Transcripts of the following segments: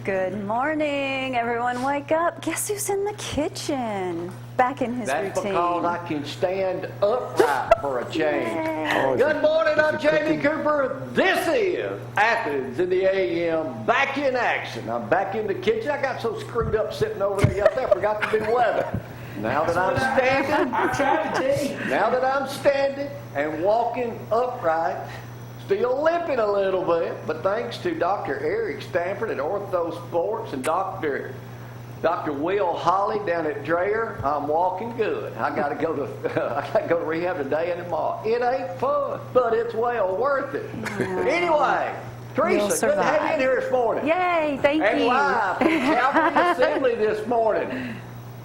Good morning, everyone. Wake up. Guess who's in the kitchen? Back in his That's routine. because I can stand upright for a change. Good morning, I'm Jamie Cooper. This is Athens in the AM, back in action. I'm back in the kitchen. I got so screwed up sitting over there yesterday, I forgot to do weather. Now that I'm standing, I tried to tell you. now that I'm standing and walking upright, still limping a little bit, but thanks to Dr. Eric Stanford at Ortho Sports and Dr. Will Holly down at Dreher, I'm walking good. I got to go to rehab today and tomorrow. It ain't fun, but it's well worth it. Anyway, Teresa, good to have you in here this morning. Yay, thank And you. live from Calvary Assembly this morning,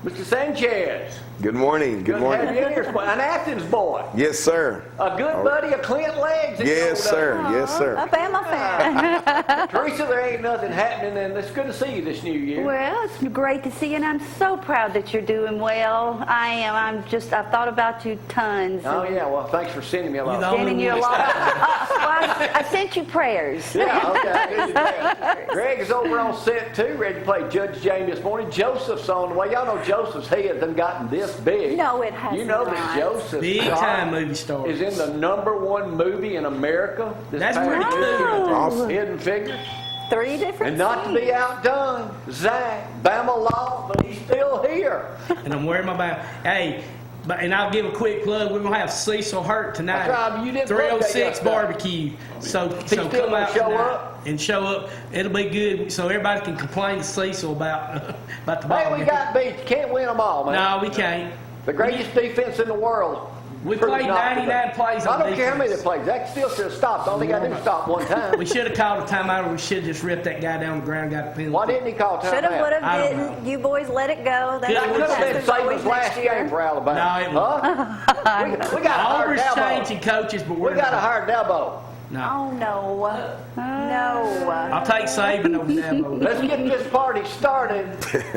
Mr. Sanchez. Good morning. Good morning. Good to have you in here this morning. An Athens boy. Yes, sir. A good buddy of Clint Legs. Yes, sir. Yes, sir. A Bama fan. Teresa, there ain't nothing happening, and it's good to see you this new year. Well, it's great to see you, and I'm so proud that you're doing well. I am. I've thought about you tons. Oh, yeah. Well, thanks for sending me a lot. Sending you a lot. I sent you prayers. Yeah, okay. Greg is over on set, too, ready to play Judge Jamie this morning. Joseph's on the way. Y'all know Joseph's head done gotten this big. No, it hasn't. You know that Joseph Big time movie star. is in the #1 movie in America. That's pretty cool. Awesome. Hidden Figures. 3 different And not to be outdone, Zack, Bama Law, but he's still here. And I'm wearing my bag. Hey, and I'll give a quick plug. We're gonna have Cecil Hurt tonight. That's right, you didn't plug that 306 yesterday. barbecue. So still come gonna out show tonight up? and show up. It'll be good. So everybody can complain to Cecil about the ball. Hey, we got beat. You can't win them all, man. No, we can't. The greatest defense in the world. We proves played not to be. 99 plays I on don't care how many they defense. played. That still should have stopped. All they got to do is stop one time. We should have called a timeout, or we should have just ripped that guy down the ground, got a penalty. Why didn't he call timeout? Should have, would have, I don't didn't. You boys let it go. That's That That what could have been happens always Saban's last next year. game for Alabama. No, it wasn't. Huh? We got to hire Auburn's Dabo. changing coaches, but We got to hire Dabo. No. Oh, no. No. I'll take Saban over Dabo. Let's get this party started.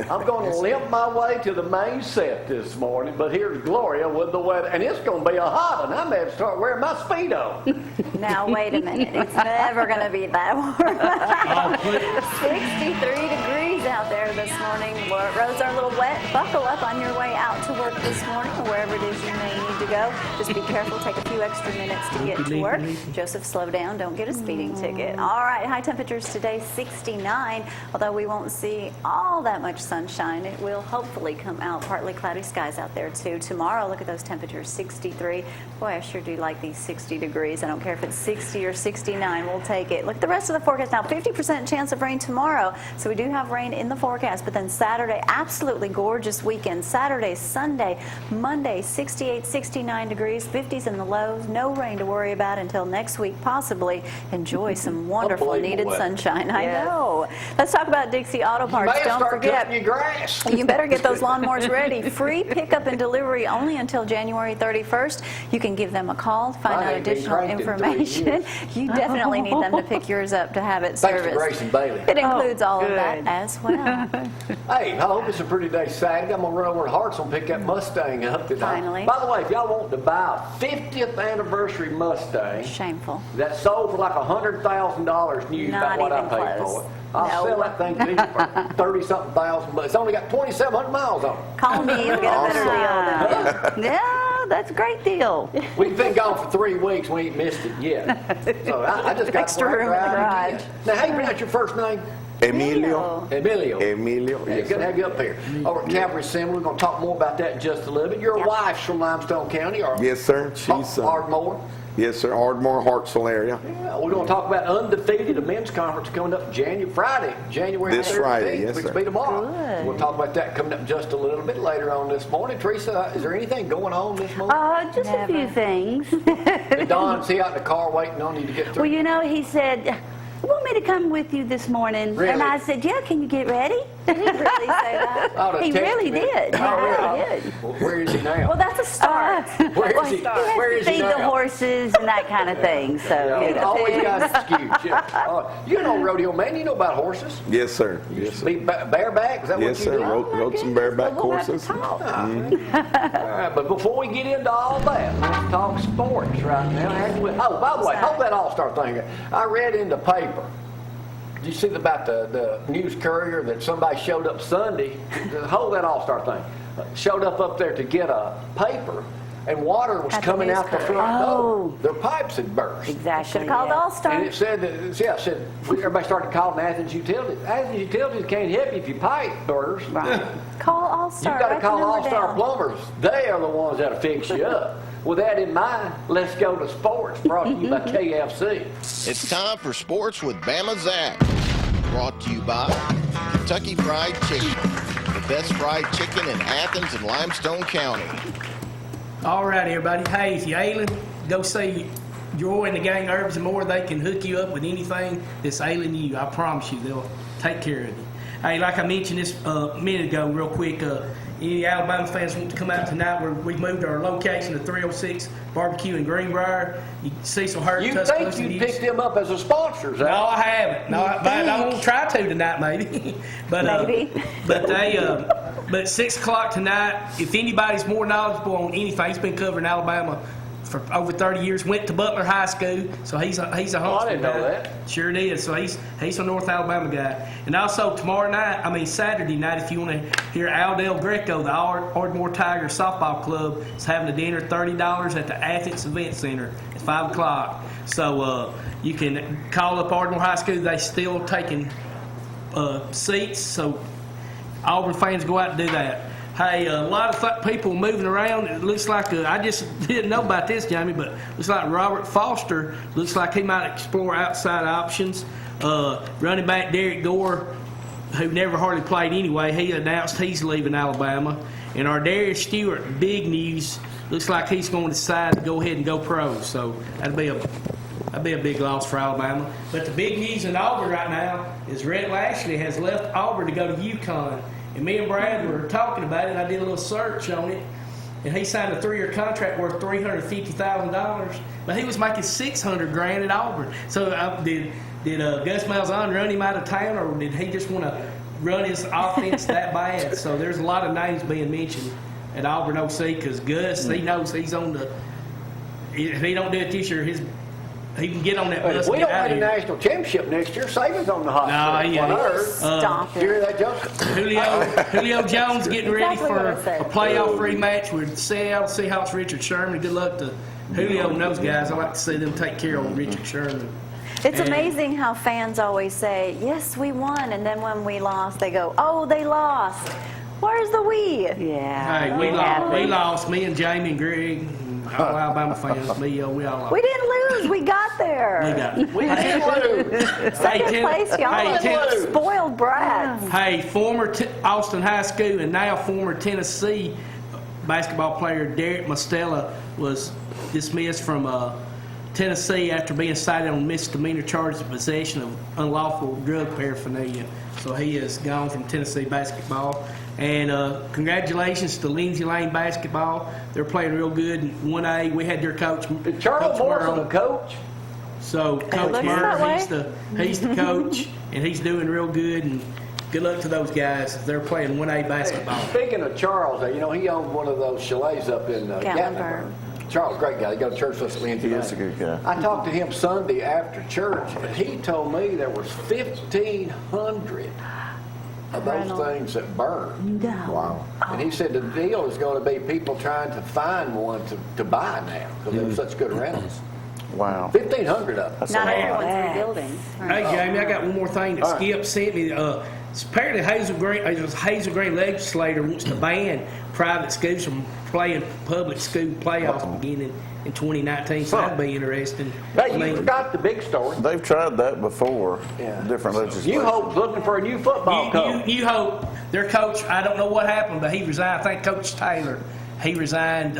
I'm going to limp my way to the main set this morning, but here's Gloria with the weather. And it's going to be a hot one. I may have to start wearing my Speedo. Now, wait a minute. It's never going to be that warm. Oh, please. 63 degrees out there this morning. Roads are a little wet. Buckle up on your way out to work this morning or wherever it is you may need to go. Just be careful. Take a few extra minutes to get to work. Joseph, slow down. Don't get a speeding ticket. All right. High temperatures today, 69. Although we won't see all that much sunshine, it will hopefully come out. Partly cloudy skies out there, too. Tomorrow, look at those temperatures, 63. Boy, I sure do like these 60 degrees. I don't care if it's 60 or 69. We'll take it. Look at the rest of the forecast now. 50% chance of rain tomorrow. So we do have rain in the forecast. But then Saturday, absolutely gorgeous weekend. Saturday, Sunday, Monday, 68, 69 degrees, 50s in the lows. No rain to worry about until next week, possibly. Enjoy some wonderful needed sunshine. I know. Let's talk about Dixie Auto Parts. You may Don't start forget. cutting your grass. You better get those lawnmowers ready. Free pickup and delivery only until January 31st. You can give them a call to find I out ain't been additional cranked in 3 information. years. You definitely need them to pick yours up to have it Thanks to serviced. Grayson Bailey. It includes all of that as well. Hey, I hope it's a pretty day Saturday. I'm going to run over to Hartsville and pick that Mustang up today. Finally. By the way, if y'all want to buy a 50th anniversary Mustang Shameful. that sold for like $100,000 new, Not about what I even paid close. for it, I'll No. sell that thing to you for 30-something thousand, but it's only got 2,700 miles on it. Call me. You'll get a better deal than me. Yeah, that's a great deal. We've been gone for 3 weeks. We ain't missed it yet. So I just got Extra to room in the drive garage. again. Now, how you pronounce your first name? Emilio. Emilio. Emilio. Hey, Yes, good to sir. have you up here. Over at Calvary Assembly, we're going to talk more about that in just a little bit. Your Yep. wife's from Limestone County, or Yes, sir. She's Ardmore. yes, sir. Ardmore, Hartsville area. Yeah, we're going to talk about Undefeated, the men's conference coming up Friday, January This 13th, Friday, yes, which sir. will be tomorrow. Good. We'll talk about that coming up just a little bit later on this morning. Teresa, is there anything going on this morning? Just a few things. Did Don see out in the car waiting on you to get through? Well, you know, he said, "You want me to come with you this morning?" Really? And I said, "Yeah, can you get ready?" Did he really say that? I oughta He text really him. did. He Oh, really really? did. Well, where is he now? Well, that's a start. Where is he? He has Where to is he feed the now? horses and that kind of thing. So, Yeah, you know. always got an excuse. Yeah. You know, rodeo man, you know about horses. Yes, sir. Yes, sir. Be bareback, is that Yes, what you sir. do? Rode some bareback We'll have to courses. talk. All right, but before we get into all that, let's talk sports right now. Oh, by the way, hope that All-Star thing. I read in the paper Did you see about the news courier that somebody showed up Sunday, the whole that All-Star thing, showed up there to get a paper, and water was At the coming news out the courier. front Oh. door. Their pipes had burst. Exactly. Should have called yeah. All-Star. And it said that, yeah, it said, everybody started calling Athens Utilities. Athens Utilities can't help you if your pipe bursts. Right. Call You've All-Star. got to Write the call number All-Star down. Plumbers. They are the ones that'll fix you up. With that in mind, let's go to sports, brought to you by KFC. It's time for Sports with Bama Zack. Brought to you by Kentucky Fried Chicken. The best fried chicken in Athens and Limestone County. All right, everybody. Hey, if you're ailing, go see Joy and the gang Herbs and More. They can hook you up with anything that's ailing you. I promise you, they'll take care of you. Hey, like I mentioned this a minute ago, real quick, any Alabama fans want to come out tonight, we moved our location to 306 Barbecue in Greenbrier. Cecil Hurt, You Tuscaloosa think you News. picked them up as a sponsor, Zack? No, I haven't. No, but I won't try to tonight, maybe. But Maybe. but they but at 6 o'clock tonight, if anybody's more knowledgeable on anything, he's been covering Alabama for over 30 years. Went to Butler High School, so he's a Huntsville I didn't know guy. that. Sure did. So he's a North Alabama guy. And also Saturday night, if you want to hear Aldale Greco, the Ardmore Tiger Softball Club is having a dinner, $30 at the Athens Event Center at 5 o'clock. So you can call up Ardmore High School. They still taking seats, so Auburn fans go out and do that. Hey, a lot of people moving around. It looks like, I just didn't know about this, Jamie, but looks like Robert Foster looks like he might explore outside options. Running back Derek Gore, who never hardly played anyway, he announced he's leaving Alabama. And our Darius Stewart, big news, looks like he's going to decide to go ahead and go pro. So that'd be a big loss for Alabama. But the big news in Auburn right now is Rhett Lashley has left Auburn to go to UConn. And me and Brad were talking about it, and I did a little search on it. And he signed a 3-year contract worth $350,000, but he was making $600,000 at Auburn. So did Gus Malzahn run him out of town, or did he just want to run his offense that bad? So there's a lot of names being mentioned at Auburn OC because Gus, he knows he's on the. If he don't do it this year, he can get on that But bus if we and don't get out win of the here. national championship next year, Saban's on the hot No, seat. yeah. What I heard. Stop Did you hear it. that, Joseph? Julio Jones getting ready Exactly for what I said. a playoff rematch with Seattle Seahawks Richard Sherman. Good luck to Julio and those guys. I like to see them take care of Richard Sherman. It's And- amazing how fans always say, yes, we won, and then when we lost, they go, oh, they lost. Where's the we? Yeah. Hey, we lost. Me and Jamie and Greg, and all Alabama fans. We all lost. We didn't lose. We got there. We got. We didn't lose. Second place, y'all. Hey, Spoiled brats. Hey, former Austin High School and now former Tennessee basketball player Derek Mostella was dismissed from Tennessee after being cited on misdemeanor charges of possession of unlawful drug paraphernalia. So he is gone from Tennessee basketball. And congratulations to Lindsay Lane basketball. They're playing real good in 1A. We had their coach. Is Charles Coach Morrison Murrow. the coach? So Coach looks that Murray, way. he's the coach, and he's doing real good. And good luck to those guys. They're playing 1A basketball. Speaking of Charles, he owned one of those chalets up in Gatlinburg. Charles, great guy. They go to church with me. He is a good guy. I talked to him Sunday after church, and he told me there was 1,500 of those Rental. things that burned. No. Wow. And he said the deal is going to be people trying to find one to buy now because they're such good rentals. Wow. 1,500 of them. That's Not a lot. everyone's rebuilding. Hey, Jamie, I got one more thing that All right. Skip sent me. Apparently, Hazel Green legislator wants to ban private schools from playing public school playoffs beginning in 2019. So that'd be interesting. Hey, you forgot the big story. They've tried that before. Yeah. Different legislation. You Hope's looking for a new football coach. You hope their coach. I don't know what happened, but he resigned. I think Coach Taylor. He resigned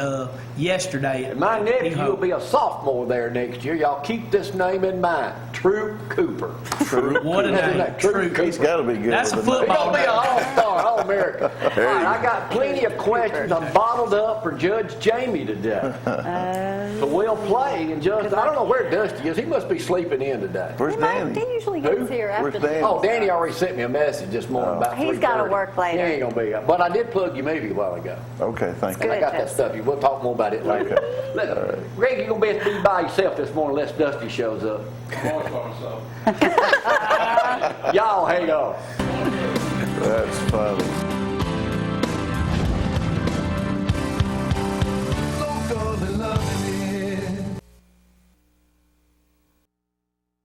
yesterday. My nephew New will Hope. be a sophomore there next year. Y'all keep this name in mind. Troop Cooper. What a name, Troop True. Cooper. He's got to be good. That's a with the name. He's football going to be an name. all-star, all-American. All right, I got plenty of questions. I'm bottled up for Judge Jamie today. So we'll play. And Judge, I don't know where Dusty is. He must be sleeping in today. Where's He Danny? usually gets Who? here Where's after Danny? Oh, Danny already sent me a message this morning about 3:30. He's gotta work later. He ain't going to be up. But I did plug your movie a while ago. Okay, thank And you. I got that Judge. stuff. We'll talk more about it later. Okay. Greg, you're going to be by yourself this morning unless Dusty shows up. Y'all hang on. That's funny.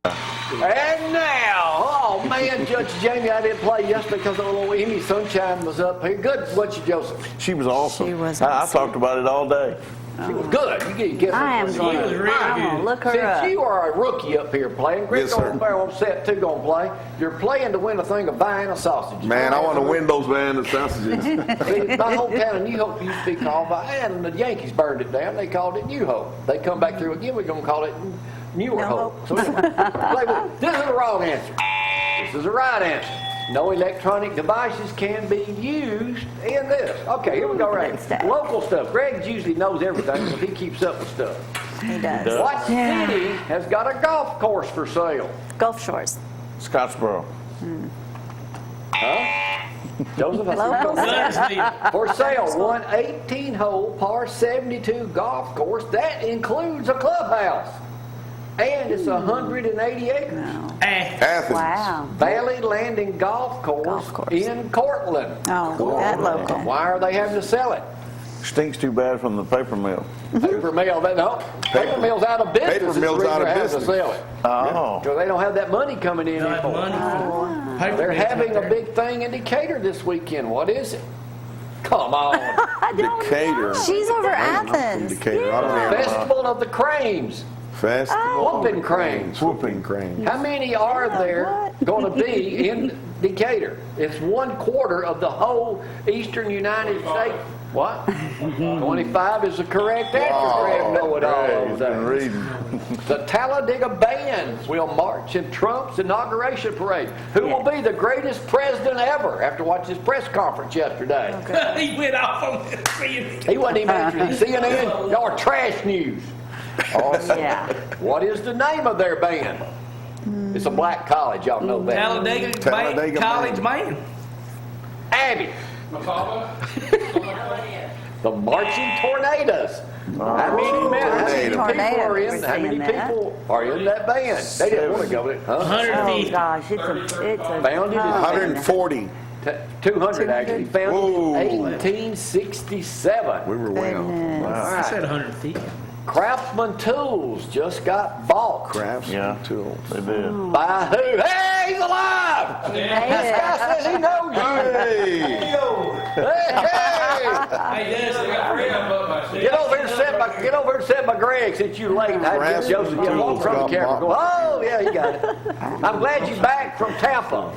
And now, oh man, Judge Jamie, I didn't play yesterday because the little Amy Sunshine was up here. Good, wasn't you, Joseph? She was awesome. She was I awesome. talked about it all day. She was good. You get I am going was really to good. look her Since up. you are a rookie up here playing, Greg Yes, sir. over there on set two gonna play. You're playing to win a thing of Vienna sausage. Man, I want to win those Vienna sausages. See, my hometown of New Hope used to be called Vienna, and the Yankees burned it down. They called it New Hope. They come back through again. We're gonna call it Newer Hope. So play with, this is the wrong answer. This is the right answer. No electronic devices can be used in this. Okay, here we go. Right. Local stuff. Greg usually knows everything because he keeps up with stuff. He does. What city has got a golf course for sale? Gulf Shores. Scottsboro. Huh? Joseph, I Local. see you. For sale, one 18-hole par 72 golf course that includes a clubhouse. And it's 180 acres. Athens. Wow. Valley Landing Golf Course in Cortland. Oh, that local. Why are they having to sell it? Stinks too bad from the paper mill. Paper mill, paper mill's out of business. Paper mill's out of business. To sell it. Oh. Because they don't have that money coming in Don't have anymore. money. Paper They're mills having out a there. big thing in Decatur this weekend. What is it? Come on. I don't Decatur. know. She's over In Athens. Decatur. I don't even know. Festival of the Cranes. Festival. Whooping Cranes. Whooping cranes. How many are there going to be in Decatur? It's 1/4 of the whole eastern United States. What? 25 is the correct answer. Greg know it all over Been there. reading. The Talladega Band will march in Trump's inauguration parade. Who will be the greatest president ever? After watching his press conference yesterday. He went off on CNN. He wasn't even answering CNN. Y'all are trash news. Awesome. Yeah. What is the name of their band? It's a black college, y'all know that. Talladega Talladega College Band. man. Abby. The Marching Tornadoes. How many people are in? How many people are in that band? They didn't want to go with it, huh? 150. Oh gosh, it's a Founded in tough one. 140. 200 actually. Founded Whoa. in 1867. We were way off. I Right. said 150. Craftsman Tools just got bought. Crafts Yeah. and tools. They did. By who? Hey, he's alive! This guy says he knows you. Hey! Hey! Hey, Dennis, I got three of them. Get over here and sit by Greg since you late. I Craftsman Joseph, you walk Tools from the got camera. Go, bought. oh, yeah, he got it. I'm glad you're back from Tampa.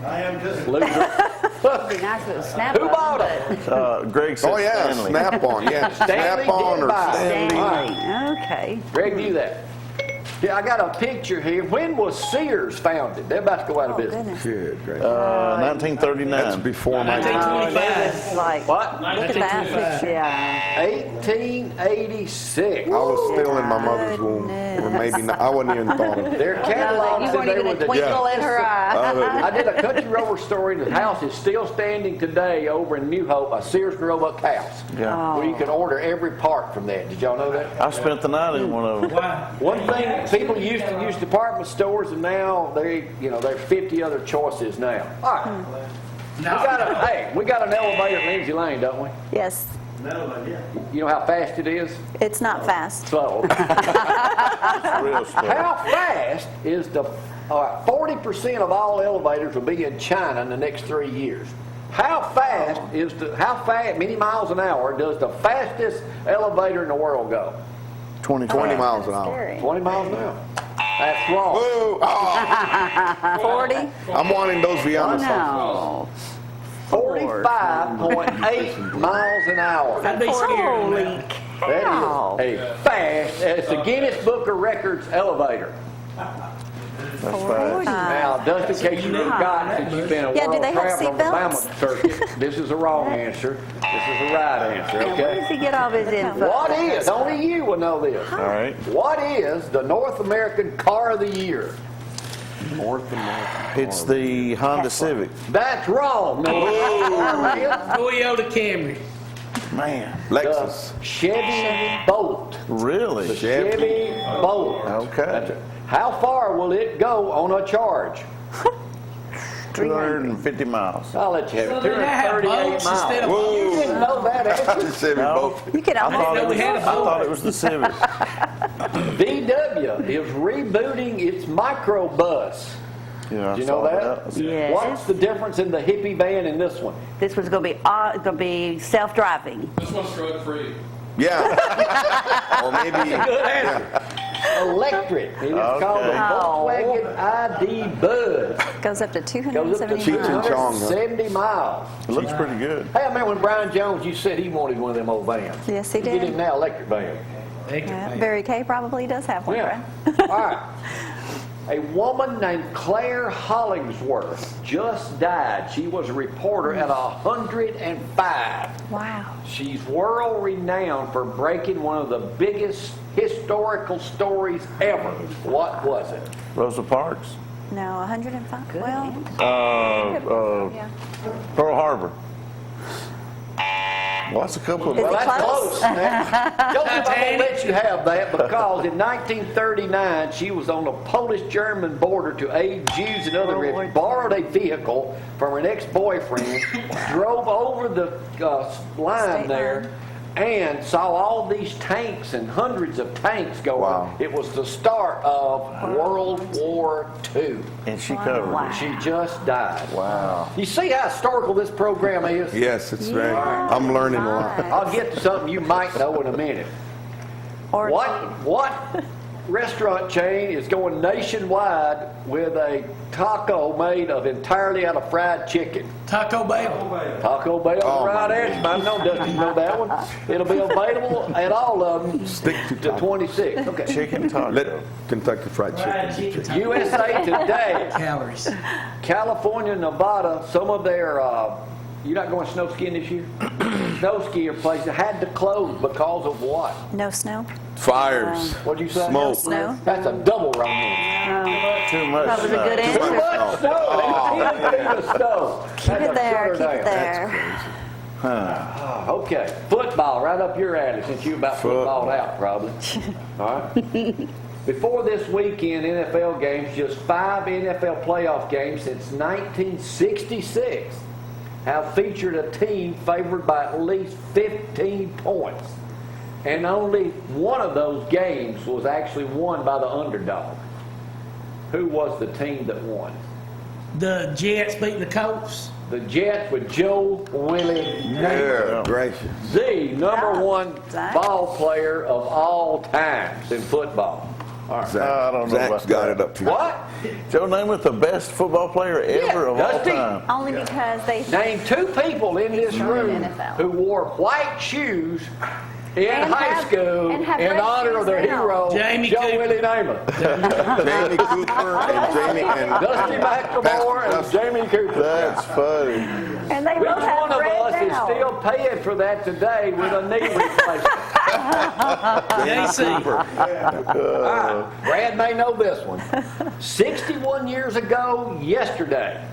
I am just. Loser. It'd be nice with a snap Who up, bought but- it? Greg said Oh, yeah, Stanley. Snap-on. Yeah, Stanley Snap-on or did buy it. Stanley. All right. Stanley. Okay. Greg knew that. Yeah, I got a picture here. When was Sears founded? They're about to go out of Oh, business. goodness. Good, great. 1939. That's before my time. 1925. It's like, What? look at that 1925. picture. Yeah. 1886. I was still in my mother's womb. Or maybe not. I wasn't even thought of it. Their catalogs You in weren't there even a with the twinkle in her eye. I did a country rover story. The house is still standing today over in New Hope, a Sears Roebuck house. Yeah. Where you can order every part from that. Did y'all know that? I spent the night in one of them. Wow. One thing, people used to use department stores, and now there's 50 other choices now. All right. We got an elevator at Lindsay Lane, don't we? Yes. No, yeah. You know how fast it is? It's not fast. Slow. Real stuff. How fast is the 40% of all elevators will be in China in the next 3 years? How fast many miles an hour does the fastest elevator in the world go? 20 miles an hour. Scary. 20 miles an hour. That's wrong. Whoa! Oh, 40? I'm wanting those Vienna sausages. No. 45.8 miles an hour. I'd be scared. Holy cow. That is a fast. It's the Guinness Book of Records elevator. That's fast. Now, just in case you forgot, since you've been a Yeah, do world they have traveler on the seatbelts? Bama circuit, this is the wrong answer. This is the right answer, Where okay? does he get all his info? What is, only you will know this. All right. What is the North American Car of the Year? North American. It's the Honda Civic. That's wrong. No, Toyota Camry. Man. Lexus. the Chevy Bolt. Really? The Chevy Bolt. Okay. That's it. How far will it go on a charge? 250 miles. I'll let you have it. So they have 238 boats miles. instead of You didn't know that, I did just said we No. both. You can I almost thought, we had a I thought boat. it was the Civic. VW is rebooting its microbus. Yeah, I Do you know saw that? Yes. What's the difference in the hippie van and this one? This was going to be self-driving. This one's drug-free. Yeah. Or maybe. Good answer. Electric. And it's called the Volkswagen ID Buzz. goes up to Goes up to 270 Cheech and miles. Chong, huh? 270 miles. It looks pretty good. Hey, I remember when Brian Jones, you said he wanted one of them old vans. Yes, he Get did. him now, electric van. Yeah, Barry Kay probably does have one, Yeah. Brad. All right. A woman named Claire Hollingsworth just died. She was a reporter at 105. Wow. She's world renowned for breaking one of the biggest historical stories ever. What was it? Rosa Parks. No, 105. Good Well, answer. yeah. Pearl Harbor. Well, that's a couple of. Is Well, it that's close? close. Joseph, I'm going to let you have that because in 1939, she was on the Polish-German border to aid Jews and other refugees, borrowed a vehicle from her ex-boyfriend, drove over the line State there, line. and saw all these tanks and hundreds of tanks going. Wow. It was the start of World War II. And she covered Wow. She just died. Wow. You see how historical this program is? Yes, it's very. Yeah. I'm learning a lot. I'll get to something you might know in a minute. Or What restaurant chain is going nationwide with a taco made of entirely out of fried chicken? Taco Bell. Taco Bell, Oh, right my answer. I know Dusty, you know that one. It'll be available at all of them Stick to to taco. 26. Okay. Chicken taco. Let Kentucky Fried Fried Chicken. chicken. USA Today, Calories. California, Nevada, some of their, you're not going snow skiing this year? Snow skier places had to close because of what? no snow? Fires. What'd you say? Smoke. Snow? That's a double wrong answer. Too much. That was a good snow. answer. Much snow. 10 feet of snow. Keep it there, keep it That's there. Okay, football, right up your alley since you about footballed out probably. All right. Before this weekend, NFL games, just 5 NFL playoff games since 1966 have featured a team favored by at least 15 points. And only one of those games was actually won by the underdog. Who was the team that won? The Jets beating the Colts. The Jets with Joe Willie Namath, Yeah, gracious. the number one Zack. ball player of all times in football. All right. I Zach, don't know Zach's about got that. it up here. What? Joe Namath, the best football player ever of all Dusty. time. Only because they Name 2 people in this room NFL. who wore white shoes in And high have- school and have in red honor of their shoes now. hero, Jamie Joe Cooper. Willie Namath. Jamie Cooper and Jamie and Dusty McLemore and Dusty. Jamie Cooper. That's funny. and they Which both have one of red us is now. still paying for that today with a knee replacement? JC. All right, Brad may know this one. 61 years ago yesterday,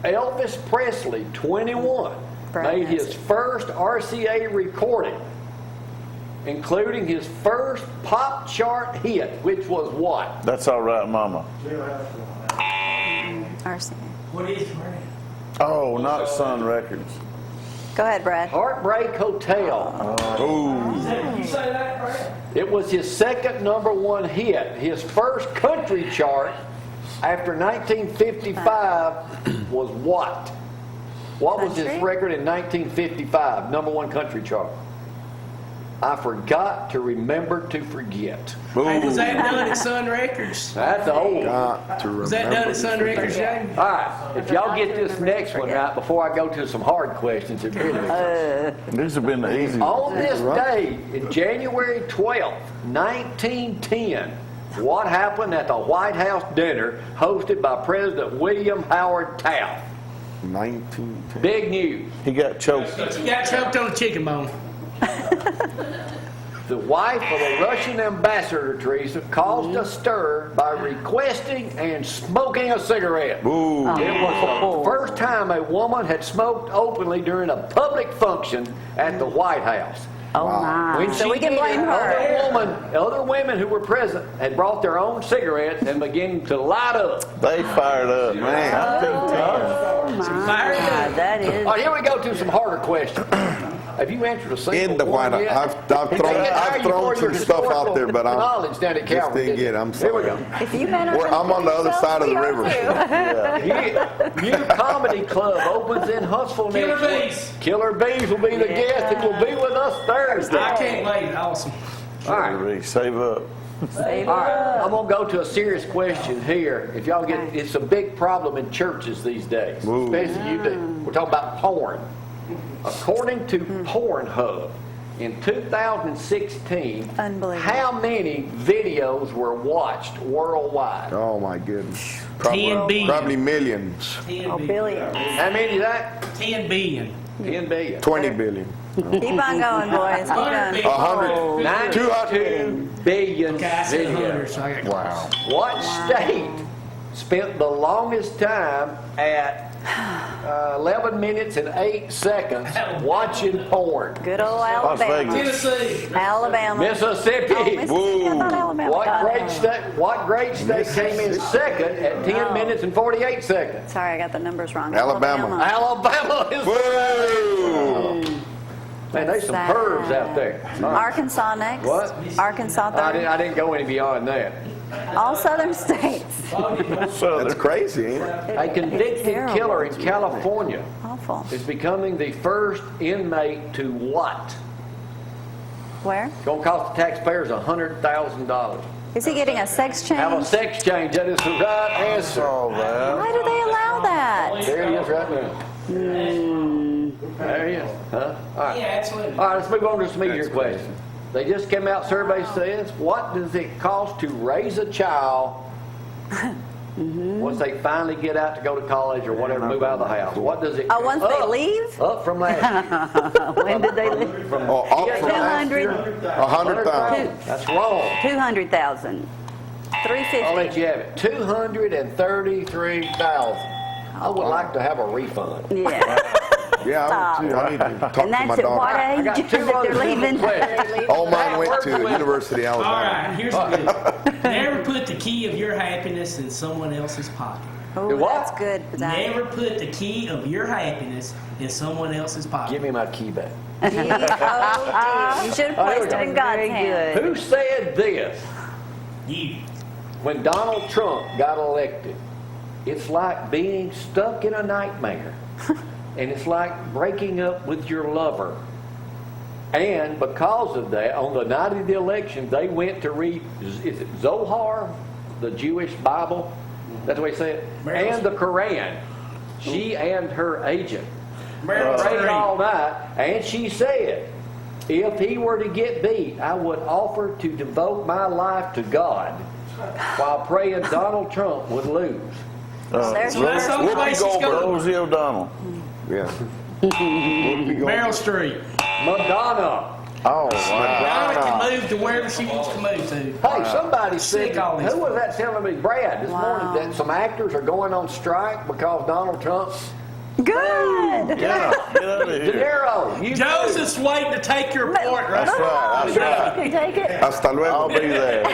Elvis Presley, 21, Brad made knows his it. first RCA recording, including his first pop chart hit, which was what? That's all right, Mama. RCA. What is it, man? Oh, not Sun Records. Go ahead, Brad. Heartbreak Hotel. Did you say that, Brad? It was his second number 1 hit. His first country chart after 1955 was what? What was his Country? record in 1955? Number 1 country chart. I forgot to remember to forget. Hey, was that done at Sun Records? That's old. All Got to Was that done remember. at Sun Records, Jamie? right, if y'all get this next one right before I go to some hard questions, it really These have been the easy ones. On this day, in January 12th, 1910, what happened at the White House dinner hosted by President William Howard Taft? 1910. Big news. He got choked. You got choked on a chicken bone. The wife of the Russian ambassador, Teresa, caused a stir by requesting and smoking a cigarette. Ooh. It was the first time a woman had smoked openly during a public function at the White House. Oh, my. When So she we can did blame it, her. Other women who were present had brought their own cigarettes and began to light up. They fired up. Man. 1910. is. All right, here we go to some harder questions. Have you answered a single In the one White yet? House. I've thrown some stuff out there, but I knowledge down at just Calvary. didn't get it. I'm Here we sorry. go. If you men are I'm on the other side of the river. New comedy club opens in Huntsville Killer next week. Bees. Killer Bees will be the guest and will be with us Thursday. I can't wait. Awesome. All right. Save up. All right, I'm gonna go to a serious question here. If y'all get, it's a big problem in churches these days, Ooh. especially you do. We're talking about porn. According to Pornhub, in 2016, Unbelievable. how many videos were watched worldwide? Oh my goodness. 10 billion. Probably millions. 10 Oh, billion. How many is that? 10 billion. 10 billion. 20 billion. Keep on going, boys. Keep 100 going. billion. 100. 92 billion Okay, I said 100, videos. so I got Wow. What state spent the longest time at 11 minutes and 8 seconds watching porn? Good old Las Alabama. Vegas. Tennessee. Alabama. Mississippi. Oh, Mississippi. I thought Alabama What got great it. state? What great state came in second at 10 minutes and 48 seconds? Sorry, I got the numbers wrong. Alabama. Alabama is. Whoa! Man, there's some Sad. pervs out there. Arkansas next. What? Arkansas I third. didn't go any beyond that. All southern states. That's crazy, ain't it? A convicted terrible. killer in California Awful. is becoming the first inmate to what? Where? It's going to cost the taxpayers $100,000. Is he getting a sex Have a change? sex change. That is the right answer. All that. Why do they allow that? There he is right now. There he is. Huh? All right. Yeah, absolutely. All right, let's move on to some easier questions. They just came out, survey says, what does it cost to raise a child once they finally get out to go to college or whatever, move out of the house? What does it Oh, once they up- leave? Up from last year. When did they leave? From Oh, up from last 200. year? 100,000. That's wrong. 200,000. I'll let 350. you have it. 233,000. I would like to have a refund. Yeah. Yeah, I would too. I need to talk And to that's my at daughter. what I got age two that other they're simple leaving? questions. All mine went to University of All Alabama. right, here's a good. Never put the key of your happiness in someone else's pocket. Oh, Do what? that's good. Zack. Never put the key of your happiness in someone else's pocket. Give me my key back. G-O-D. You should have placed it in God's Very hand. Who said this? You. When Donald Trump got elected, it's like being stuck in a nightmare. And it's like breaking up with your lover. And because of that, on the night of the election, they went to read, is it Zohar, the Jewish Bible? That's the way they say it. And the Quran. She and her agent Meryl prayed Streep. all night, and she said, if he were to get beat, I would offer to devote my life to God while praying Donald Trump would lose. There's So that's the only Whoopi place she's Goldberg, going. Rosie O'Donnell. Yeah. Whoopi Goldberg. Meryl Streep. Madonna. Oh, Donna wow. can move to wherever she wants to move to. Hey, somebody said, Sick all these who was that telling me? Brad, this morning, that some actors are going on strike because Donald Trump. good. Yeah, get out of De here. Niro, you Joseph's waiting to take your point right That's right. That's right. You take it. Hasta I'll luego. be there.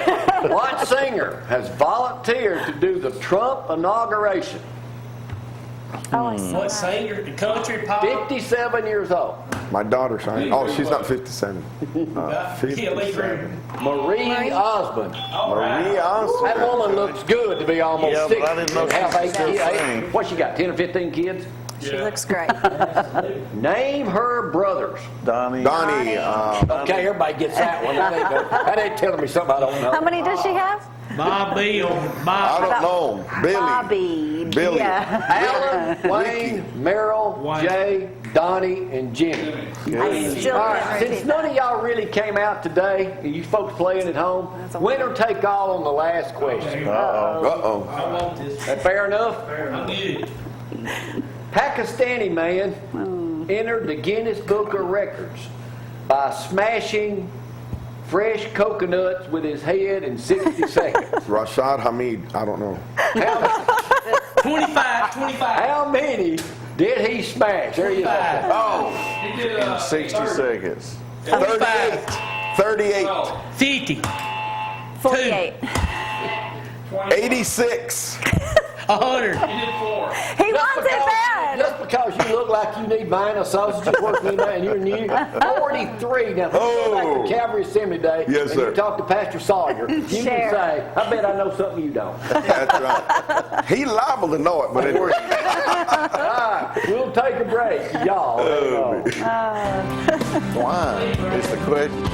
What singer has volunteered to do the Trump inauguration? Oh, I saw What that. singer? The country pop? 57 years old. My daughter sang. Oh, she's not 57. Can't leave her. Marie Osmond. All right. Marie Osmond. That woman looks good to be almost Yeah, 60. but I didn't know and she have could eight still kids. sing. What she got, 10 or 15 kids? She looks great. Name her brothers. Donnie. Donnie. Okay, everybody gets that one. That ain't telling me something I don't know. How many does she have? Bob Bill. I Bob. don't know. Billy. Bobby. Billy. Yeah. Alan, Wayne, Merrill, Wayne. Jay, Donnie, and Jenny. I still All can't right, since repeat none that. of y'all really came out today, and you folks playing at home, That's a winner take all on the last question. Uh-oh. I want this. That fair enough? I'm good. Pakistani man entered the Guinness Book of Records by smashing fresh coconuts with his head in 60 seconds. Rashad Hamid. I don't know. 25. How many did he smash? There you go. Oh, In 60 seconds. 38. 38. 50. 48. 86. 100. He wants it bad. Just because you look like like you need Vienna sausage working in there, and you're new. 43. Now, go back to Calvary Assembly Day, Yes, and sir. you talk to Pastor Sawyer. You can Share. say, I bet I know something you don't. That's right. He liable to know it, but anyway. All right, we'll take a break, y'all. Why? Is the question.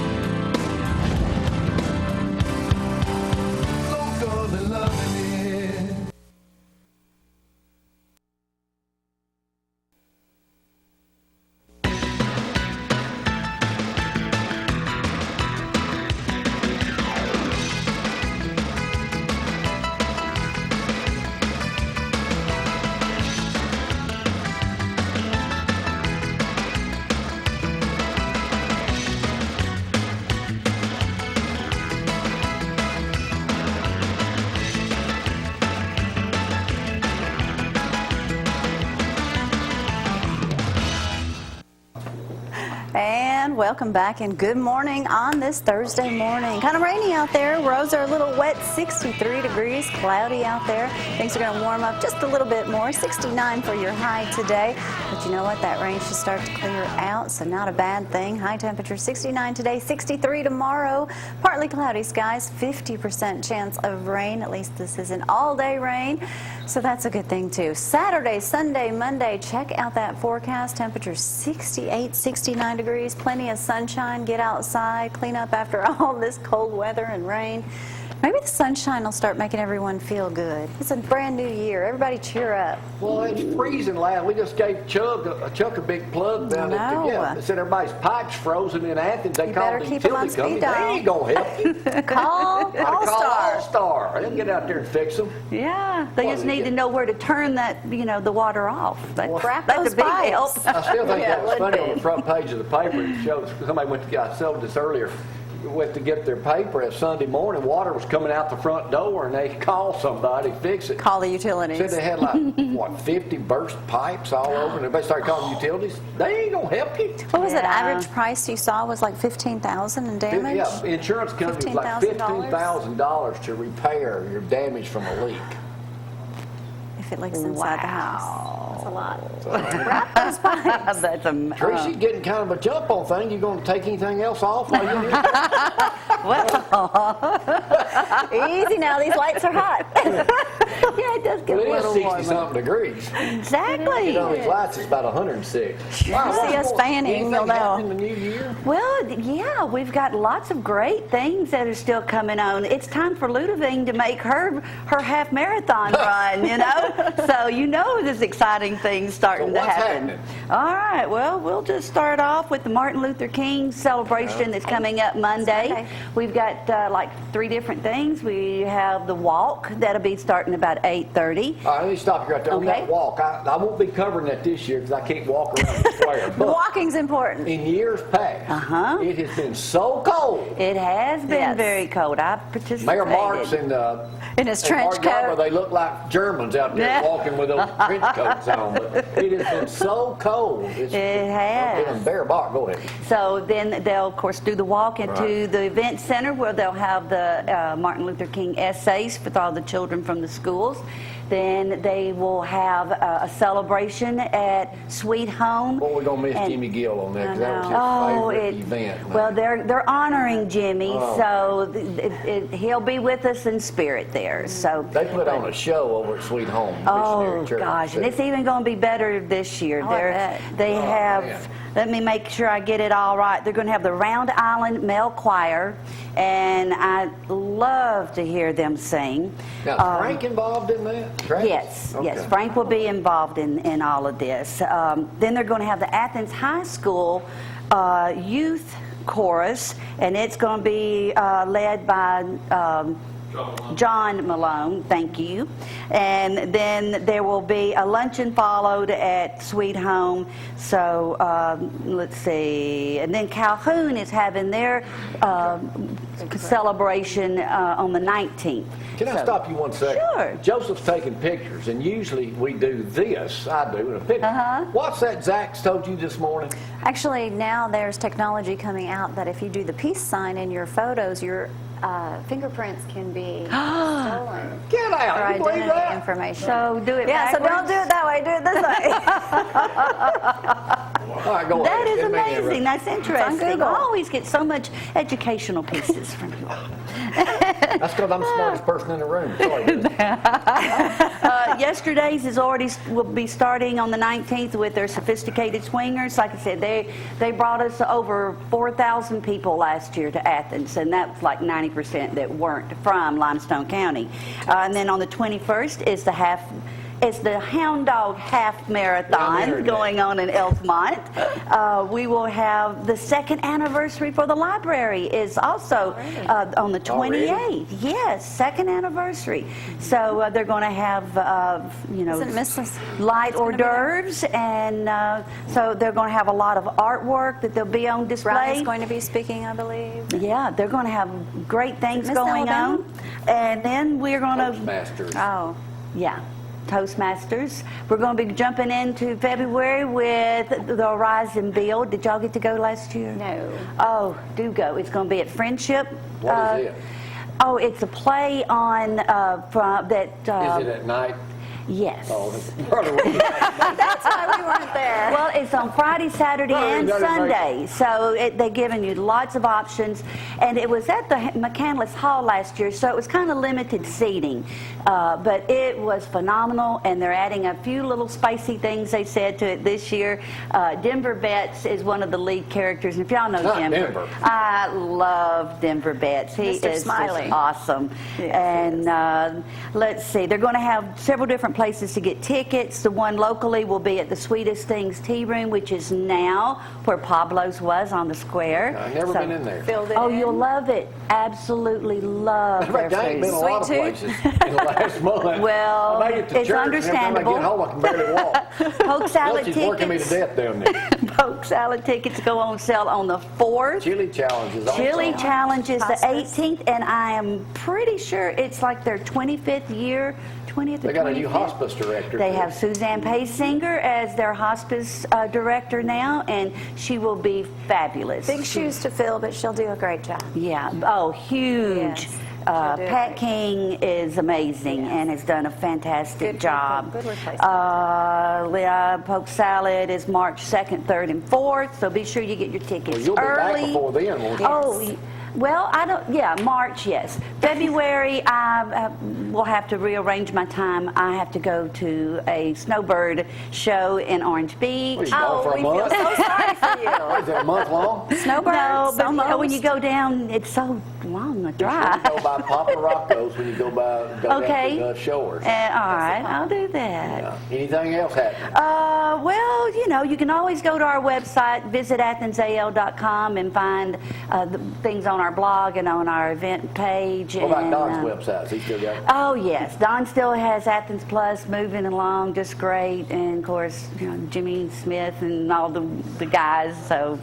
And welcome back and good morning on this Thursday morning. Kind of rainy out there. Roads are a little wet, 63 degrees, cloudy out there. Things are going to warm up just a little bit more, 69 for your high today. But you know what? That rain should start to clear out, so not a bad thing. High temperature 69 today, 63 tomorrow. Partly cloudy skies, 50% chance of rain. At least this isn't all-day rain, so that's a good thing too. Saturday, Sunday, Monday, check out that forecast. Temperature 68, 69 degrees, plenty of sunshine. Get outside, clean up after all this cold weather and rain. Maybe the sunshine will start making everyone feel good. It's a brand new year. Everybody cheer up. Well, it's freezing loud. We just gave Chuck a big plug down No. there. Yeah, they said everybody's pipes frozen in Athens. They You called better the keep 'em on utility company. speed dial. They ain't going to help you. Call Call All-Star. All-Star. They'll get out there and fix them. Yeah, they Well, just they need get- to know where to turn that, the water off. Crap That's those a big pipes. help. I still think Yeah, that was would funny be. on the front page of the paper. It showed somebody went to, I sold this earlier, went to get their paper at Sunday morning. Water was coming out the front door, and they called somebody to fix it. Call the utilities. Said they had like, 50 burst pipes all over, and everybody started calling utilities. They ain't gonna help you. What was it? Yeah. Average price you saw was like $15,000 in damage? Yeah, insurance company was like $15,000? $15,000 to repair your damage from a leak. If it leaks inside the house. That's a lot. That's a Teresa, you getting kind of a jump on thing. You gonna take anything else off while you're here? Easy now, these lights are hot. yeah, it does get Well, a it is little 60 warmer. something degrees. Exactly. You know, these lights is about 106. See us fanning, you'll Anything know. happening in the new year? Well, yeah, we've got lots of great things that are still coming on. It's time for Ludovine to make her half marathon run, So there's exciting things starting So to what's happen. happening? All right, well, we'll just start off with the Martin Luther King celebration that's coming up Monday. Monday. We've got like 3 different things. We have the walk that'll be starting about 8:30. All right, let me stop you right there. On Okay. that walk, I won't be covering that this year because I can't walk around the square. The But walking's important. in years past, it has been so cold. It has been Yes. very cold. I've participated. Mayor Marks and In his trench Mark Garber, coat. they look like Germans out there Yeah. walking with those trench coats on. But it has been so cold. It's It has. been bare bark. Go ahead. So then they'll, of course, do the walk into Right. the event center where they'll have the Martin Luther King essays for all the children from the schools. Then they will have a celebration at Sweet Home. Boy, we're going to miss And- Jimmy Gill on that because that was his Oh, favorite event. well, they're honoring Jimmy, Oh. so he'll be with us in spirit there. So They put on a show over at Sweet Home Oh Missionary Church. gosh, and it's even going to be better this year. Oh, I bet. They Oh, have. man. Let me make sure I get it all right. They're going to have the Round Island Male Choir, and I love to hear them sing. Now, is Frank involved in that? Travis? Yes, yes. Okay. Frank will be involved in all of this. Then they're going to have the Athens High School youth chorus, and it's going to be led by John Malone, thank you. And then there will be a luncheon followed at Sweet Home. So let's see. And then Calhoun is having their celebration on the 19th. Can I stop you one second? Sure. Joseph's taking pictures, and usually we do this. I do in a picture. What's that Zack's told you this morning? Actually, now there's technology coming out that if you do the peace sign in your photos, you're fingerprints can be stolen Get for out. You believe identity that? information. So do it yeah, so backwards. don't do it that way. Do it this way. All right, go ahead. That is Get me in. amazing. That's interesting. I Google. always get so much educational pieces from you all. That's because I'm the smartest person in the room. Sorry. Yesterday's will be starting on the 19th with their sophisticated swingers. Like I said, they brought us over 4,000 people last year to Athens, and that's like 90% that weren't from Limestone County. And then on the 21st is the Hound Dog Half Marathon going on in Elkmont. We will have the second anniversary for the library is also on the 28th. Yes, second anniversary. So they're going to have, Isn't Mrs. light hors d'oeuvres, and so they're going to have a lot of artwork that they'll be on display. Ryan's going to be speaking, I believe. Yeah, they're going to have great things Miss going Alabama? on. And then we're going to... Masters. Oh. Yeah, Toastmasters. We're going to be jumping into February with the Horizon Build. Did y'all get to go last year? No. Oh, do go. It's going to be at Friendship. What is it? Oh, it's a play on from that. Is it at night? Yes. Oh, brother, That's why we weren't there. Well, it's on Friday, Saturday, and Sunday, so they're giving you lots of options. And it was at the McCandless Hall last year, so it was kind of limited seating. But it was phenomenal, and they're adding a few little spicy things they said to it this year. Denver Betts is one of the lead characters, and if y'all know Denver, I love Denver Betts. He Mr. is Smiley. just awesome. Yes, and let's see, they're going to have several different places to get tickets. The one locally will be at the Sweetest Things Tea Room, which is now where Pablo's was on the square. I've never been in there. Filled it Oh, in. you'll love it. Absolutely love their I ain't been a food. lot of Sweet places in the last month. Well, I made it to it's church, and every time I understandable. get home, I can barely walk. Poke salad She's working me to tickets. death down there. Poke salad tickets go on sale on the 4th. Chili challenges. also. Chili Challenge is the Hospice. 18th, and I am pretty sure it's like their 25th year, 20th or They got a new 25th. hospice director. They have Suzanne Paysinger as their hospice director now, and she will be fabulous. Big shoes to fill, but she'll do a great job. Yeah. Oh, huge. Yes. She'll do a Pat great King is amazing Yes. and has done a fantastic Good job. Good replacement. Poke Salad is March 2nd, 3rd, and 4th, so be sure you get your tickets Well, you'll be back early. before then, won't you? Oh, well, I don't. Yeah, March, yes. February, I will have to rearrange my time. I have to go to a snowbird show in Orange Beach. What, you gone for a we feel month? so sorry for you. Is it a month long? Snowbirds, No, but you know, when you almost. go down, it's so long a You drive. go by Papa Rocco's when you go down Okay. to the shores. All right, I'll do that. Yeah. Anything else happening? Well, you can always go to our website, visit athensal.com, and find the things on our blog and on our event page. What about and, Don's website? Is he still got it? Oh, yes. Don still has Athens Plus moving along just great. And, of course, Jimmy Smith and all the guys. So,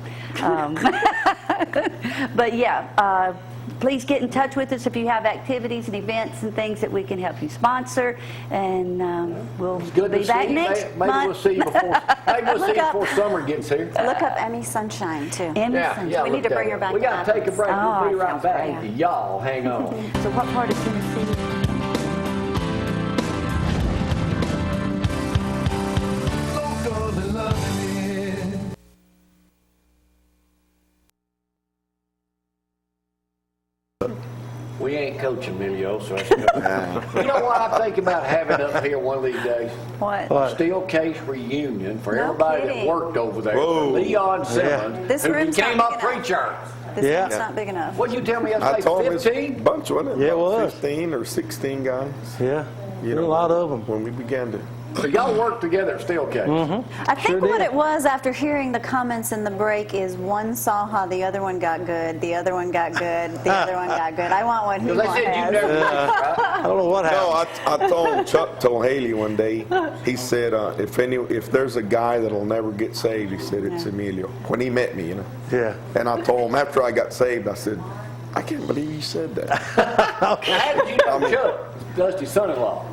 but, yeah, please get in touch with us if you have activities and events and things that we can help you sponsor. And we'll Good be to back see you. next Maybe month. we'll see you before. Maybe we'll see you Look up. before summer gets here. Look up Emmy Sunshine, too. Emerson. Yeah, We need look to bring that her up. back We got to to take a break. Oh, We'll be that right sounds back. great. Y'all hang on. So what part of Tennessee? We ain't coaching, Emilio, so that's good. You know what I think about having up here one of these days? What? Steel case reunion for No everybody kidding. that worked over there. Whoa. Leon Simmons, This who room's became not a big enough. preacher. This Yeah. room's not big enough. What'd you tell me I yesterday? told him it's a 15? bunch, wasn't it? Yeah, it About was. 15 or 16 guys. Yeah, there were a lot of them. When we began to. So y'all worked together at Steel Case. I think Sure what did. it was after hearing the comments in the break is one saw how the other one got good, the other one got good, the other one got good. I want what he Because they said you has. never worked, right? I don't know what No, happened. Chuck told Haley one day, he said, if there's a guy that'll never get saved, he said, it's Emilio. When he met me, Yeah. And I told him after I got saved, I said, I can't believe you said that. How did you know Chuck, Dusty's son-in-law?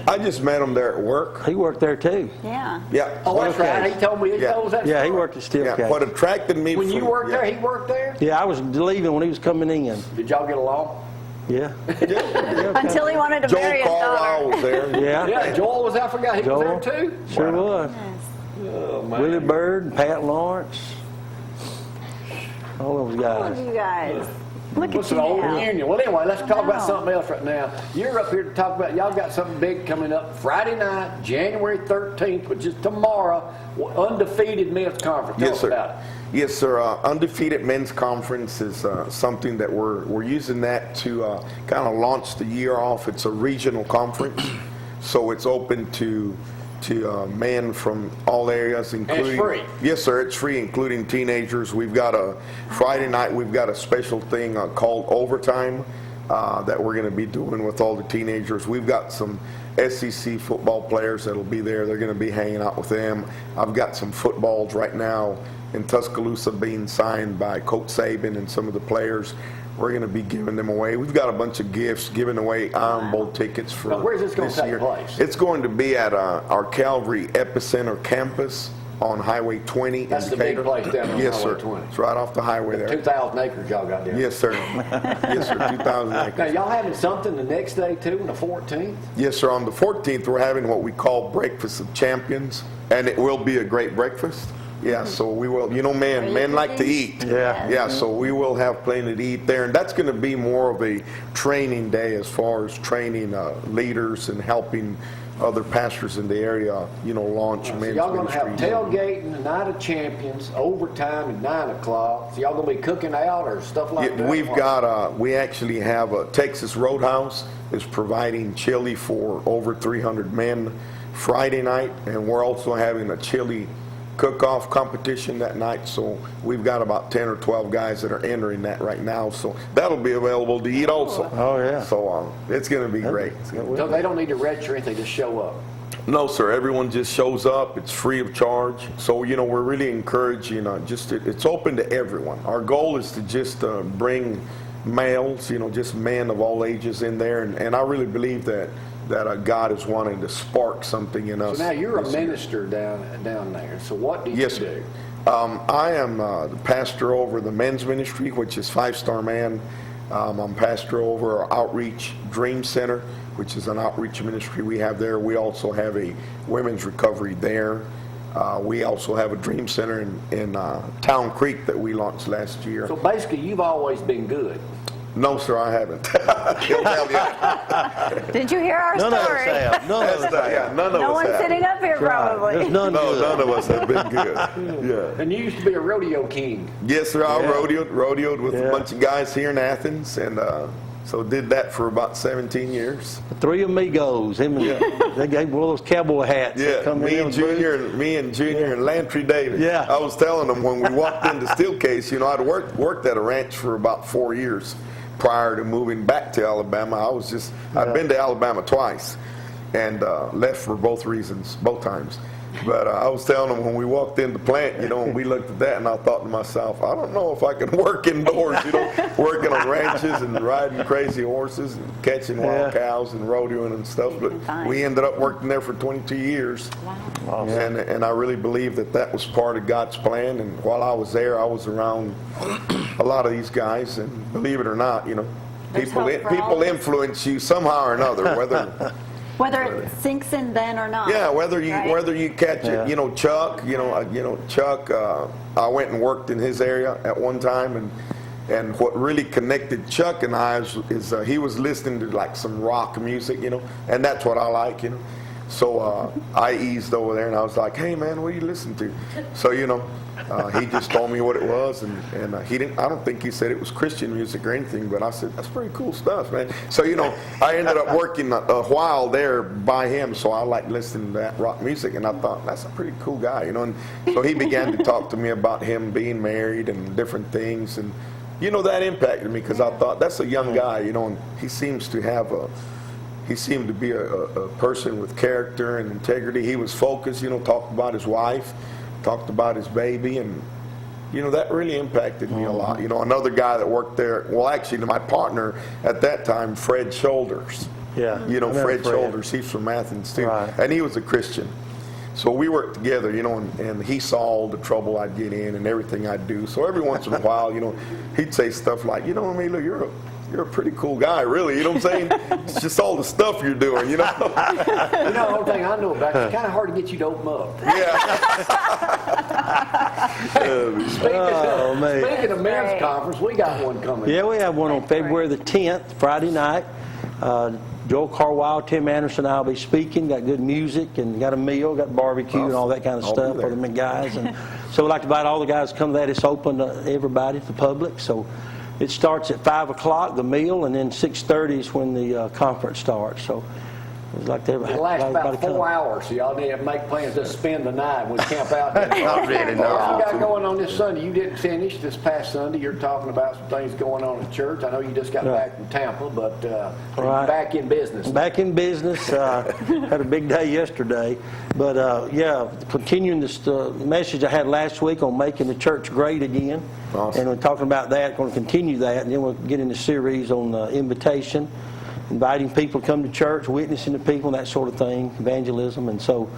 I just met him there at work. He worked there too. Yeah. Yeah. Oh, that's right. He told me he knows that Yeah, he story. worked at Steel Yeah. Cage. What attracted me When you from- worked yeah. there, he worked there? Yeah, I was leaving when he was coming in. Did y'all get along? Yeah. Until he wanted to Joel marry his Carlisle daughter. was there. Yeah. Yeah, Joel was, I forgot, he Joel. was there too? Sure was. Oh, man. Willie Bird and Pat Lawrence. All those Look guys. at you guys. Look What's at an you old now. reunion? Well, anyway, let's talk about know. something else right now. You're up here to talk about, y'all got something big coming up Friday night, January 13th, which is tomorrow, undefeated men's conference. Tell Yes, us sir. about it. Yes, sir. Undefeated Men's Conference is something that we're using that to kind of launch the year off. It's a regional conference, so it's open to men from all areas, including. it's free. Yes, sir. It's free, including teenagers. We've got a Friday night. We've got a special thing called Overtime that we're going to be doing with all the teenagers. We've got some SEC football players that'll be there. They're going to be hanging out with them. I've got some footballs right now in Tuscaloosa being signed by Coach Saban and some of the players. We're going to be giving them away. We've got a bunch of gifts, giving away Iron Bowl tickets for Now, where's this going to take year. place? It's going to be at our Calvary Epicenter campus on Highway 20. That's the big place down on Yes, Highway sir. 20. It's right off the highway there. 2,000 acres y'all got there. Yes, sir. Yes, sir. 2,000 Now, acres. y'all having something the next day too, on the 14th? Yes, sir. On the 14th, we're having what we call Breakfast of Champions, and it will be a great breakfast. Yeah, so we will. You know, men like to eat. Yeah. Yeah, so we will have plenty to eat there, and that's going to be more of a training day as far as training leaders and helping other pastors in the area, you know, launch So men's y'all going to have ministries. tailgating, the Night of Champions, overtime at 9 o'clock. So y'all going to be cooking out or stuff like that? We've got, we actually have a Texas Roadhouse is providing chili for over 300 men Friday night, and we're also having a chili cook-off competition that night, so we've got about 10 or 12 guys that are entering that right now, so that'll be available to eat also. Oh, yeah. So it's going to be great. It's gonna be- So they don't need to register anything, just show up. No, sir. Everyone just shows up. It's free of charge. So, you know, we're really encouraging, it's open to everyone. Our goal is to just bring males, you know, just men of all ages in there, and I really believe that God is wanting to spark something in us. So now you're a this year. minister down there. So what do you Yes, do? sir. I am the pastor over the men's ministry, which is Five Star Man. I'm pastor over our Outreach Dream Center, which is an outreach ministry we have there. We also have a women's recovery there. We also have a Dream Center in Town Creek that we launched last year. So basically, you've always been good. No, sir, I haven't. He'll tell you. Did you hear our None of us story? have. None of us have. Yeah, none of No us one have. sitting up here probably. There's none No, good. none of us have been good. Yeah. And you used to be a rodeo king. Yes, sir. I Yeah. rodeoed with Yeah. a bunch of guys here in Athens, and so did that for about 17 years. Three amigos. Him and they gave one of those cowboy hats. that Yeah, come in me and with Junior and Lantry Davis. Yeah. I was telling them when we walked into Steelcase, you know, I'd worked at a ranch for about 4 years prior to moving back to Alabama. I'd been to Alabama twice, and left for both reasons, both times. But I was telling them when we walked in the plant, you know, and we looked at that, and I thought to myself, I don't know if I can work indoors, you know, working on ranches and riding crazy horses and catching wild cows and rodeoing and stuff. But we ended up working there for 22 years. Wow. And I really believe that was part of God's plan. And while I was there, I was around a lot of these guys, and believe it or not, you know, There's people hope for all of us. influence you somehow or another, Whether it sinks in then or not. yeah, whether you right? catch it, you know, Chuck, Chuck. I went and worked in his area at one time, and what really connected Chuck and I is he was listening to like some rock music, you know, and that's what I like, you know. So I eased over there, and I was like, "Hey, man, what are you listening to?" So you know, he just told me what it was, and he didn't. I don't think he said it was Christian music or anything, but I said that's pretty cool stuff, man. So you know, I ended up working a while there by him, so I like listening to that rock music, and I thought that's a pretty cool guy, you know. And so he began to talk to me about him being married and different things, and you know that impacted me because I thought that's a young guy, you know, and he seemed to be a person with character and integrity. He was focused, you know, talked about his wife, talked about his baby, and, you know, that really impacted me a lot. You know, another guy that worked there, well, actually, my partner at that time, Fred Shoulders. Yeah. You know, I remember Fred Shoulders, he's from Athens too. Right. And he was a Christian. So we worked together, you know, and he saw all the trouble I'd get in and everything I'd do. So every once in a while, you know, he'd say stuff like, you know, Emilio, you're a pretty cool guy, really. You know what I'm saying? It's just all the stuff you're doing, you know? You know, the only thing I know about you, it's kind of hard to get you to open up. Speaking of men's conference, we got one coming. Yeah, we have one on February the 10th, Friday night. Joel Carwile, Tim Anderson, I'll be speaking. Got good music and got a meal, got barbecue and all that kind of stuff for the guys. And so we'd like to invite all the guys to come to that. It's open to everybody, to the public. So it starts at 5 o'clock, the meal, and then 6:30 is when the conference starts. So it's like it lasts about 4 hours, so y'all need to make plans to spend the night when we camp out there. Not really, no. What you got going on this Sunday? You didn't finish this past Sunday. You're talking about some things going on at church. I know you just got back from Tampa, but back in business. Back in business. Had a big day yesterday. But, yeah, continuing this message I had last week on making the church great again. Awesome. And we're talking about that, going to continue that, and then we'll get into a series on invitation, inviting people to come to church, witnessing to people, that sort of thing, evangelism. And so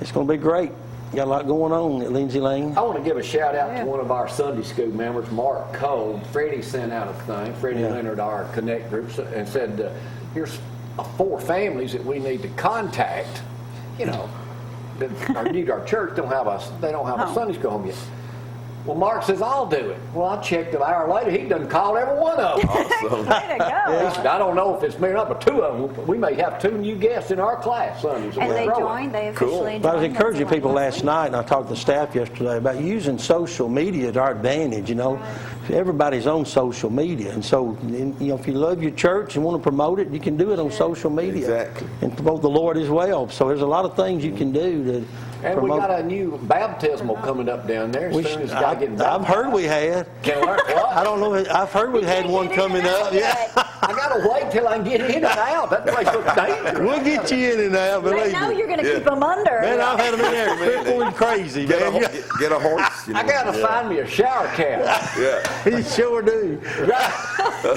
it's going to be great. Got a lot going on at Lindsay Lane. I want to give a shout out to one of our Sunday school members, Mark Cole. Freddie sent out a thing. Freddie Leonard, our Connect group, and said, here's 4 families that we need to contact, you know, that are new to our church, they don't have a Sunday school home yet. Well, Mark says, I'll do it. Well, I checked an hour later. He done called every one of them. Awesome. Way to go. He said, I don't know if it's me or not, but 2 of them, we may have 2 new guests in our class Sundays. And they joined. They officially joined. But I was encouraging people last night, and I talked to the staff yesterday about using social media to our advantage. You know, everybody's on social media, and so you know, if you love your church and want to promote it, you can do it on social media. Exactly. And promote the Lord as well. So there's a lot of things you can do to. And we got a new baptismal coming up down there. As soon as God gets I've heard we had. Can I learn what? I don't know. I've heard we had one coming up. Yeah. I gotta wait till I can get in and out. That place looks dangerous. We'll get you in and out. They know you're going to keep them under. Man, I've had them in there crippled and crazy, man. Get a horse. You know. I gotta find me a shower cap. Yeah. You sure do.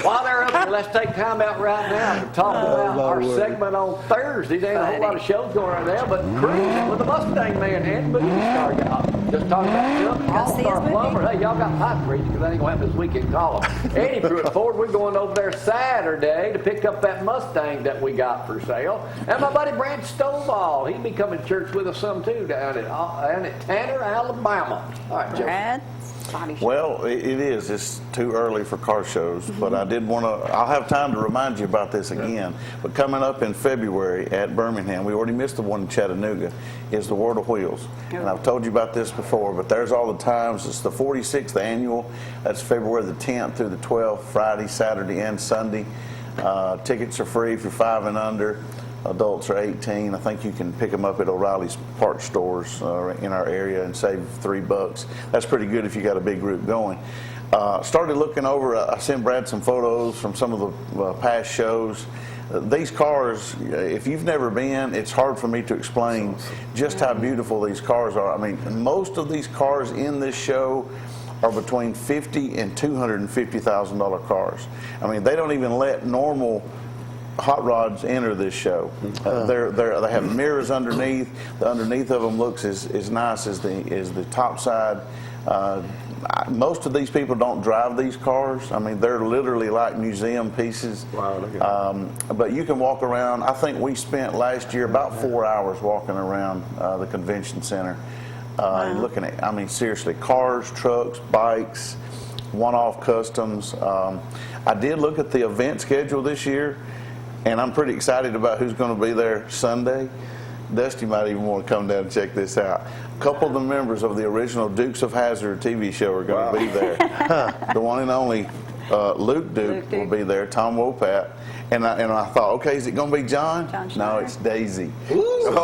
While they're up here, let's take time out right now to talk about our segment on Thursdays. There ain't a whole lot of shows going on there, but cruising with the Mustang Man and Boogie Star, y'all. Just talking about All-Star Plumber. Hey, y'all got pipe reach because that ain't going to happen this weekend. Call them. Eddie Pruitt Ford, we're going over there Saturday to pick up that Mustang that we got for sale. And my buddy Brad Stovall, he'll be coming to church with us some too down at Tanner, Alabama. All right, Joe. Brad? Well, it is. It's too early for car shows, but I did want to, I'll have time to remind you about this again. But coming up in February at Birmingham, we already missed the one in Chattanooga, is the World of Wheels. And I've told you about this before, but there's all the times. It's the 46th annual. That's February the 10th through the 12th, Friday, Saturday, and Sunday. Tickets are free if you're 5 and under. Adults are 18. I think you can pick them up at O'Reilly's parts stores in our area and save $3. That's pretty good if you got a big group going. Started looking over, I sent Brad some photos from some of the past shows. These cars, if you've never been, it's hard for me to explain just how beautiful these cars are. I mean, most of these cars in this show are between $50,000 and $250,000 cars. I mean, they don't even let normal hot rods enter this show. They have mirrors underneath. The underneath of them looks as nice as the top side. Most of these people don't drive these cars. I mean, they're literally like museum pieces. Wow. But you can walk around. I think we spent last year about 4 hours walking around the convention center, looking at, I mean, seriously, cars, trucks, bikes, one-off customs. I did look at the event schedule this year, and I'm pretty excited about who's going to be there Sunday. Dusty might even want to come down and check this out. A couple of the members of the original Dukes of Hazzard TV show are going to be there. The one and only Luke Duke will be there, Tom Wopat. And I thought, okay, is it going to be John? No, it's Daisy. Daisy Duke.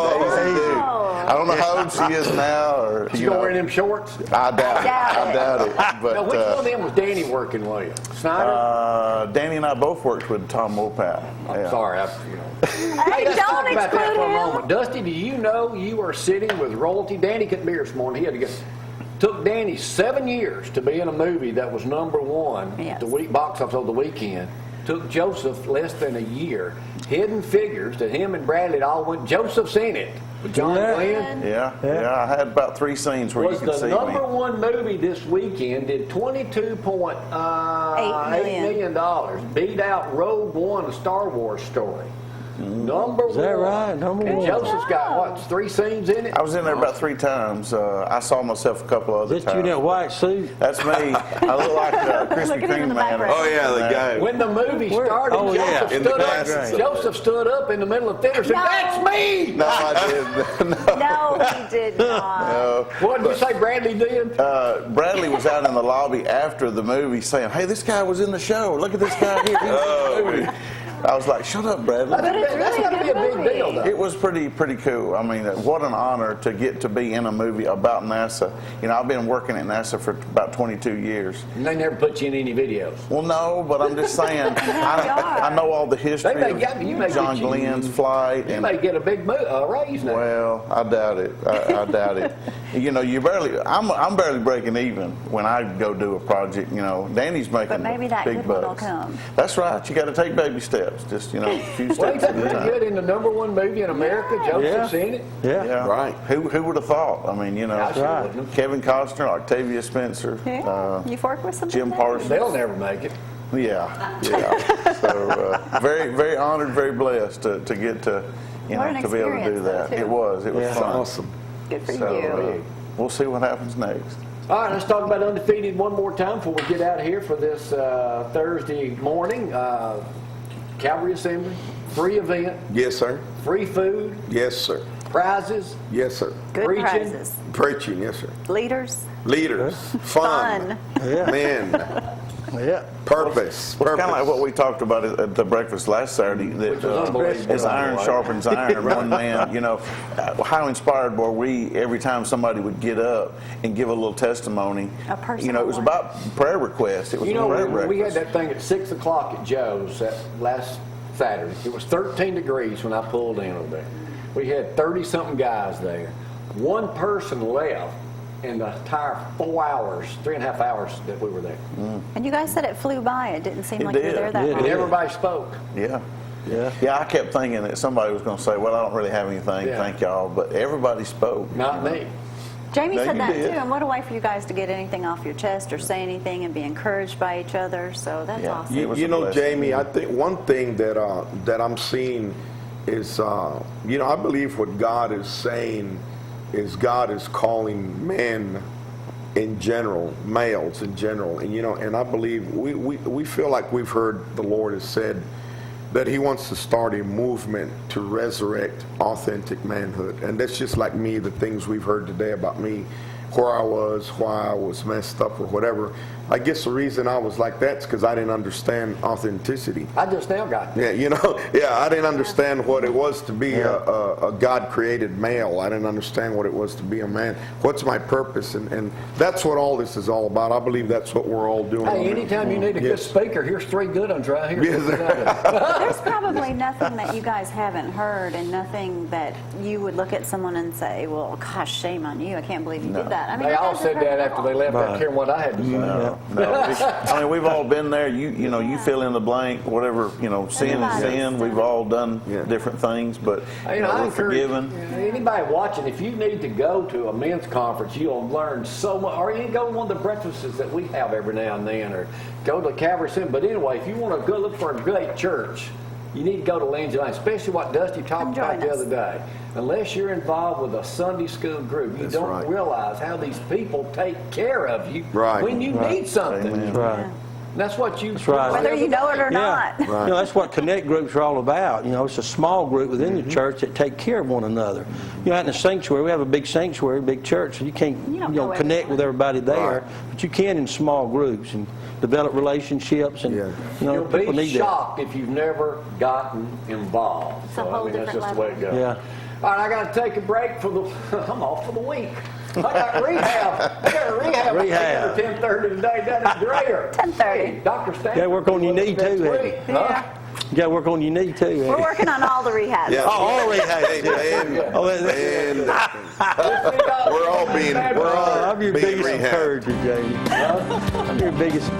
I don't know how old she is now. Or She gonna wear them shorts? I doubt it. But Now, which one of them was Danny working with? Snyder? Danny and I both worked with Tom Wopat. I'm sorry. Hey, Let's talk don't about that exclude for a him. moment. Dusty, do you know you are sitting with royalty? Danny couldn't be here this morning. He had to get. Took Danny 7 years to be in a movie that was #1 Yes. the week box office over the weekend. took Joseph less than a year. Hidden Figures that him and Bradley all went. Joseph's in it with John Glenn. Yeah. I had about 3 scenes where Was you could see the number me. one movie this weekend. Did $22.8 million. Beat out Rogue One, a Star Wars story. Number one. Is that right? Number and one. Joseph's got, what, 3 scenes in it? I was in there about 3 times. I saw myself a couple other Is that times. you in that white suit? That's me. I look like Krispy Look at him in Kreme the man. background. Oh, yeah, the guy. When the movie started, Oh, yeah. Joseph, In the stood up, background. Joseph stood up in the middle of the theater and said, No. "That's me!" No, I didn't. No, he did not. What did you say Bradley did? Bradley was out in the lobby after the movie saying, "Hey, this guy was in the show. Look at this guy here. He was in the movie." I was like, "Shut up, Bradley." That's got to be a big deal, though. It was pretty cool. I mean, what an honor to get to be in a movie about NASA. You know, I've been working at NASA for about 22 years. And they never put you in any videos. Well, no, but I'm just saying, I know all the history They may of get- you may John get you- Glenn's flight. You And, may get a big raise now. well, I doubt it. I doubt it. You know, I'm barely breaking even when I go do a project. You know, Danny's making But maybe that big good one will bucks. come. That's right. You got to take baby steps. Just, you know, a few Well, steps ain't that at a pretty time. good in the number one movie in America? Joseph's in it. Yeah. Yeah. Right. Who would have thought? I mean, you know, I sure right. wouldn't have. Kevin Costner, Octavia Spencer, Yeah. You've worked with some Jim big Parsons. They'll never make it. Yeah. So very, very honored, very blessed to get to, you What know, an to be able to do experience, that. though, too. It was Yeah. fun. Awesome. Good for So you. we'll see what happens next. All right, let's talk about Undefeated one more time before we get out of here for this Thursday morning. Calvary Assembly, free event, Yes, sir. free food, Yes, sir. prizes, Yes, sir. Good Preaching. prizes. Preaching, yes, sir. Leaders. Leaders, fun, Yeah. men, Yeah. purpose. Kind of like what we talked about at the breakfast last Saturday, Which that was unbelievable, as by the iron way. sharpens iron, one man, you know, how inspired were we every time somebody would get up and give a little testimony? A personal You know, it was one. about prayer requests. It was You know, prayer when we had breakfast. that thing at 6 o'clock at Joe's that last Saturday. It was 13 degrees when I pulled in over there. We had 30-something guys there. One person left in the entire 4 hours, 3.5 hours that we were there. And you guys said it flew by. It didn't seem It like you were did. there that It long. And did. everybody spoke. Yeah. Yeah. Yeah, I kept thinking that somebody was going to say, "Well, I don't really have anything, Yeah. thank y'all," but everybody spoke. Not me. Jamie No, said you that did. too. And what a way for you guys to get anything off your chest or say anything and be encouraged by each other. So that's Yeah. awesome. It was You a know, blessing. Jamie, I think one thing that I'm seeing is, you know, I believe what God is saying is God is calling men in general, males in general, and you know, and I believe we feel like we've heard the Lord has said that He wants to start a movement to resurrect authentic manhood, and that's just like me, the things we've heard today about me, where I was, why I was messed up or whatever. I guess the reason I was like that's because I didn't understand authenticity. I just now got there. Yeah, you know, yeah, I didn't understand what it was to be a God-created male. I didn't understand what it was to be a man. What's my purpose? And that's what all this is all about. I believe that's what we're all doing. Hey, anytime you need a good Yes. speaker, here's 3 good ones right here. Yes, There's probably nothing that you guys haven't heard and nothing that you would look at someone and say, well, gosh, shame on you. I can't believe you did that. I mean, They you all guys said have heard that it after all. they left. I don't care what I had to say. No. I mean, we've all been there. You know, you fill in the blank, whatever, you know, sin is sin. We've all done different things, but You know, I we're encourage forgiven. anybody watching, if you need to go to a men's conference, you'll learn so much. Or you can go to one of the breakfasts that we have every now and then, or go to Calvary Assembly. But anyway, if you want to go look for a great church, you need to go to Lindsay Lane, especially what Dusty talked about the other day. Unless you're involved with a Sunday school group, you don't right. realize how these people take care of you Right. when you need something. Amen. That's right. And that's what you. That's right. Whether you know it or not. You know, that's what connect groups are all about. You know, it's a small group within the church that take care of one another. You know, out in the sanctuary, we have a big sanctuary, big church, so you can't don't know connect with everybody there, Right. but you can in small groups and develop relationships, and Yeah. you know, You'll people be need shocked if you've never gotten involved. It's a whole that's different just the way it goes. Yeah. All right, I got to take a break for the. I'm off for the week. I got rehab. I got a rehab. Rehab. At 10:30 today down in Dreher. 10:30. Hey, Dr. Stanford. Yeah, work on your knee, next too, week. Eddie. Huh? Yeah. You got to work on your knee too. We're working on all the rehabs. Yeah. Oh, all rehab. Hey, man, Oh, that- man, we're all being I'm your being biggest rehabbed. encourager, Jamie. I'm your biggest